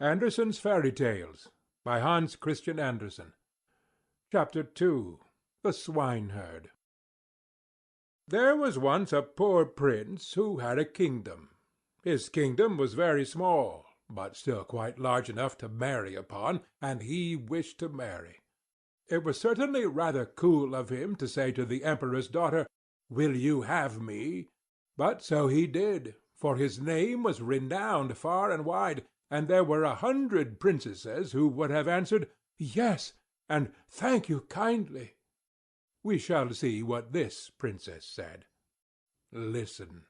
Andersen's Fairy Tales by Hans Christian Andersen. Chapter II. The Swineherd. There was once a poor prince who had a kingdom. His kingdom was very small, but still quite large enough to marry upon, and he wished to marry. It was certainly rather cool of him to say to the emperor's daughter, "Will you have me?" But so he did, for his name was renowned far and wide, and there were 100 princesses who would have answered, "Yes," and "Thank you kindly." We shall see what this princess said. Listen.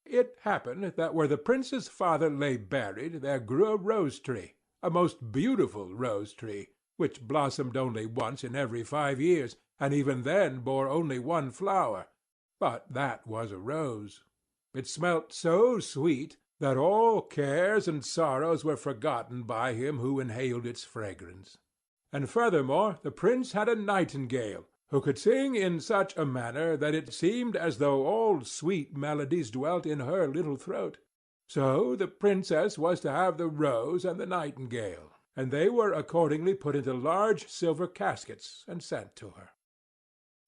It happened that where the prince's father lay buried there grew a rose-tree, a most beautiful rose-tree, which blossomed only once in every 5 years, and even then bore only one flower, but that was a rose. It smelt so sweet that all cares and sorrows were forgotten by him who inhaled its fragrance. And furthermore the prince had a nightingale, who could sing in such a manner that it seemed as though all sweet melodies dwelt in her little throat. So the princess was to have the rose and the nightingale, and they were accordingly put into large silver caskets and sent to her.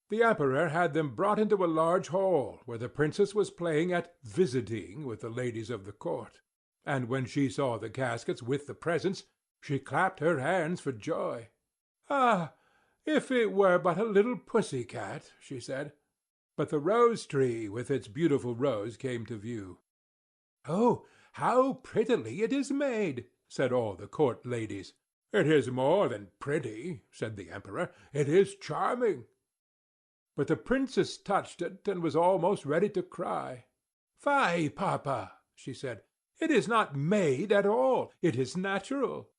The emperor had them brought into a large hall, where the princess was playing at visiting with the ladies of the court. And when she saw the caskets with the presents, she clapped her hands for joy. "Ah, if it were but a little pussy-cat!" she said. But the rose-tree with its beautiful rose came to view. "Oh, how prettily it is made!" said all the court ladies. "It is more than pretty," said the emperor. "It is charming." But the princess touched it, and was almost ready to cry. "Fie, papa!" she said. "It is not made at all. It is natural."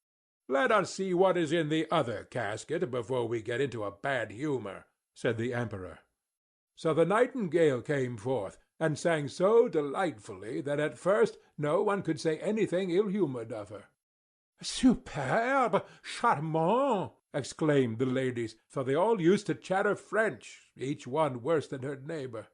"Let us see what is in the other casket before we get into a bad humor," said the emperor. So the nightingale came forth, and sang so delightfully that at first no one could say anything ill-humored of her. "Superbe! Charmant!" exclaimed the ladies, for they all used to chatter French, each one worse than her neighbor.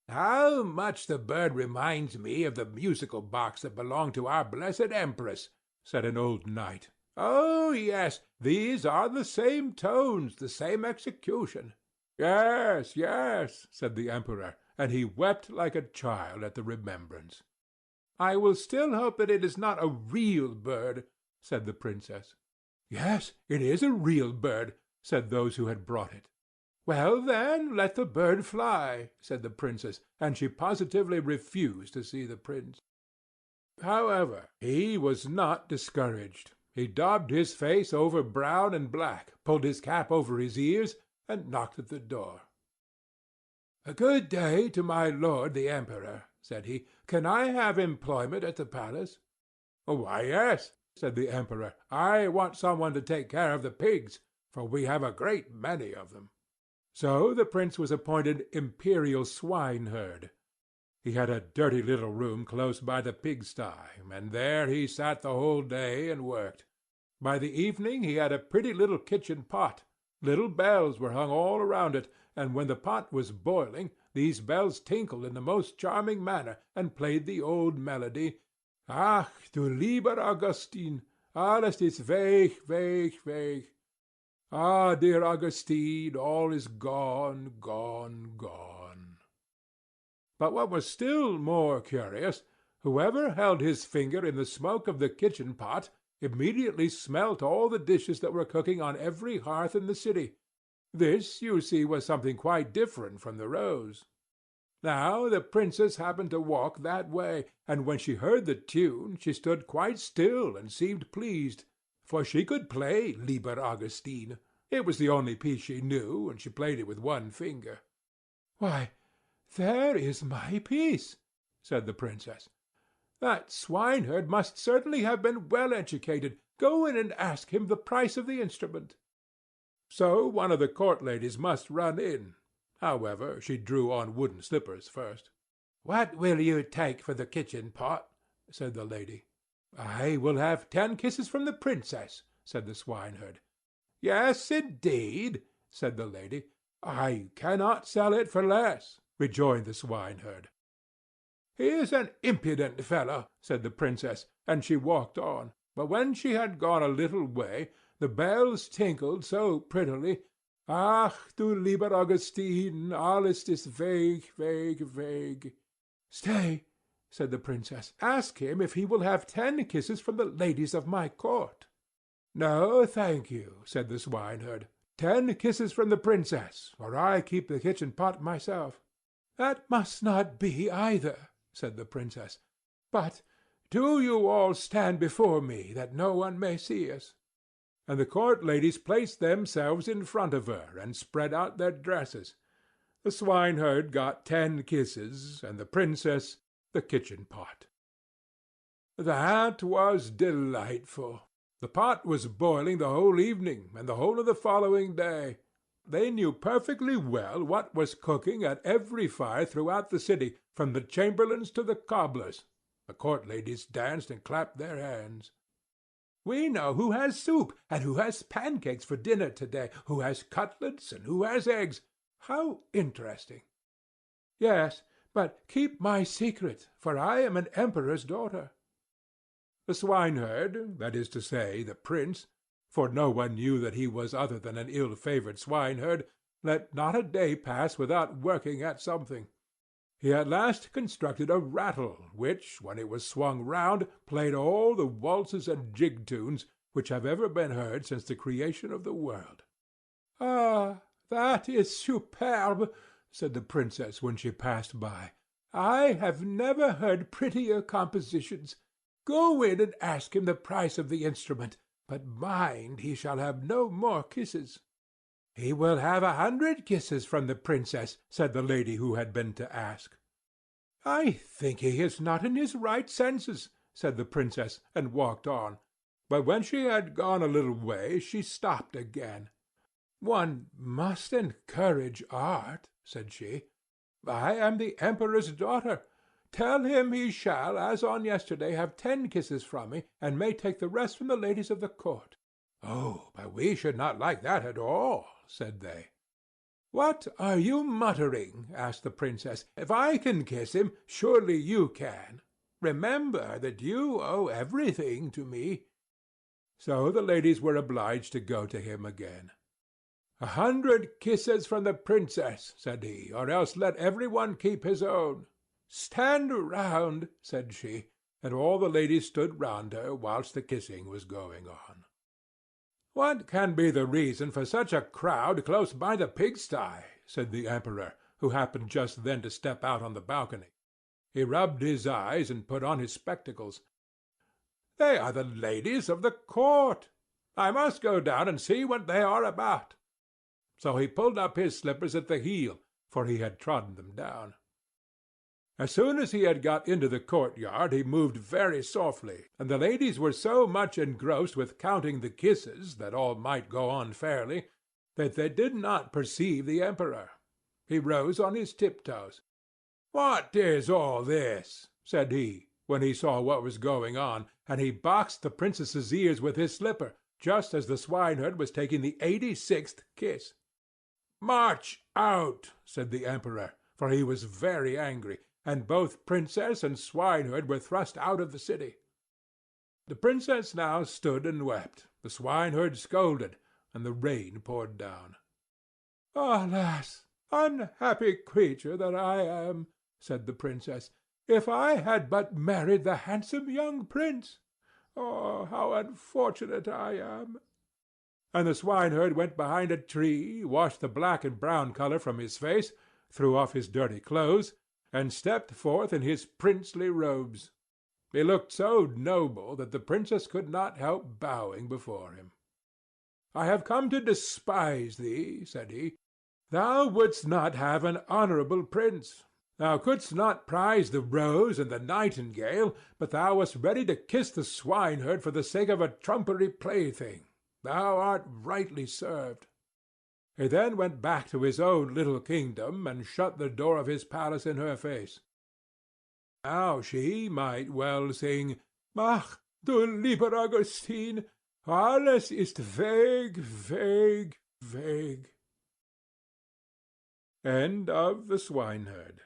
"How much the bird reminds me of the musical box that belonged to our blessed empress!" said an old knight. "Oh, yes, these are the same tones, the same execution." "Yes, yes," said the emperor, and he wept like a child at the remembrance. "I will still hope that it is not a real bird," said the princess. "Yes, it is a real bird," said those who had brought it. "Well, then, let the bird fly," said the princess, and she positively refused to see the prince. However, he was not discouraged. He daubed his face over brown and black, pulled his cap over his ears, and knocked at the door. "A good day to my lord the emperor," said he. "Can I have employment at the palace?" "Why, yes," said the emperor. "I want someone to take care of the pigs, for we have a great many of them." So the prince was appointed imperial swineherd. He had a dirty little room close by the pigsty, and there he sat the whole day and worked. By the evening he had a pretty little kitchen pot. Little bells were hung all around it, and when the pot was boiling, these bells tinkled in the most charming manner, and played the old melody, "Ach, du lieber Augustin, alles ist weg, weg, weg. Ah, dear Augustine, all is gone, gone, gone." But what was still more curious, whoever held his finger in the smoke of the kitchen pot immediately smelt all the dishes that were cooking on every hearth in the city. This, you see, was something quite different from the rose. Now the princess happened to walk that way, and when she heard the tune she stood quite still and seemed pleased, for she could play Lieber Augustine. It was the only piece she knew, and she played it with one finger. "Why, there is my piece," said the princess. "That swineherd must certainly have been well educated. Go in and ask him the price of the instrument." So one of the court ladies must run in. However, she drew on wooden slippers first. "What will you take for the kitchen pot?" said the lady. "I will have 10 kisses from the princess," said the swineherd. "Yes, indeed," said the lady. "I cannot sell it for less," rejoined the swineherd. "He is an impudent fellow," said the princess, and she walked on. But when she had gone a little way, the bells tinkled so prettily, "Ach, du lieber Augustin, alles ist weg, weg, weg." "Stay," said the princess. "Ask him if he will have 10 kisses from the ladies of my court." "No, thank you," said the swineherd. 10 kisses from the princess, or I keep the kitchen pot myself." "That must not be either," said the princess. "But do you all stand before me, that no one may see us." And the court ladies placed themselves in front of her, and spread out their dresses. The swineherd got 10 kisses, and the princess the kitchen pot. That was delightful. The pot was boiling the whole evening, and the whole of the following day. They knew perfectly well what was cooking at every fire throughout the city, from the chamberlains to the cobblers. The court ladies danced and clapped their hands. "We know who has soup, and who has pancakes for dinner to-day, who has cutlets, and who has eggs. How interesting!" "Yes, but keep my secret, for I am an emperor's daughter." The swineherd, that is to say, the prince, for no one knew that he was other than an ill-favored swineherd, let not a day pass without working at something. He at last constructed a rattle, which, when it was swung round, played all the waltzes and jig-tunes which have ever been heard since the creation of the world. "Ah, that is superb," said the princess when she passed by. "I have never heard prettier compositions. Go in and ask him the price of the instrument, but mind, he shall have no more kisses." "He will have 100 kisses from the princess," said the lady who had been to ask. "I think he is not in his right senses," said the princess, and walked on. But when she had gone a little way, she stopped again. "One must encourage art," said she. "I am the emperor's daughter. Tell him he shall, as on yesterday, have 10 kisses from me, and may take the rest from the ladies of the court." "Oh, but we should not like that at all," said they. "What are you muttering?" asked the princess. "If I can kiss him, surely you can. Remember that you owe everything to me." So the ladies were obliged to go to him again. "100 kisses from the princess," said he, "or else let every one keep his own." "Stand round," said she, and all the ladies stood round her whilst the kissing was going on. "What can be the reason for such a crowd close by the pigsty?" said the emperor, who happened just then to step out on the balcony. He rubbed his eyes and put on his spectacles. "They are the ladies of the court. I must go down and see what they are about." So he pulled up his slippers at the heel, for he had trodden them down. As soon as he had got into the courtyard, he moved very softly, and the ladies were so much engrossed with counting the kisses, that all might go on fairly, that they did not perceive the emperor. He rose on his tiptoes. "What is all this?" said he, when he saw what was going on, and he boxed the princess's ears with his slipper, just as the swineherd was taking the 86th kiss. "March out!" said the emperor, for he was very angry, and both princess and swineherd were thrust out of the city. The princess now stood and wept, the swineherd scolded, and the rain poured down. "Alas, unhappy creature that I am!" said the princess. "If I had but married the handsome young prince! Oh, how unfortunate I am!" And the swineherd went behind a tree, washed the black and brown color from his face, threw off his dirty clothes, and stepped forth in his princely robes. He looked so noble that the princess could not help bowing before him. "I have come to despise thee," said he. "Thou wouldst not have an honorable prince. Thou couldst not prize the rose and the nightingale, but thou wast ready to kiss the swineherd for the sake of a trumpery plaything. Thou art rightly served." He then went back to his own little kingdom, and shut the door of his palace in her face. Now she might well sing, "Ach, du lieber Augustin, alles ist weg, weg, weg." End of The Swineherd.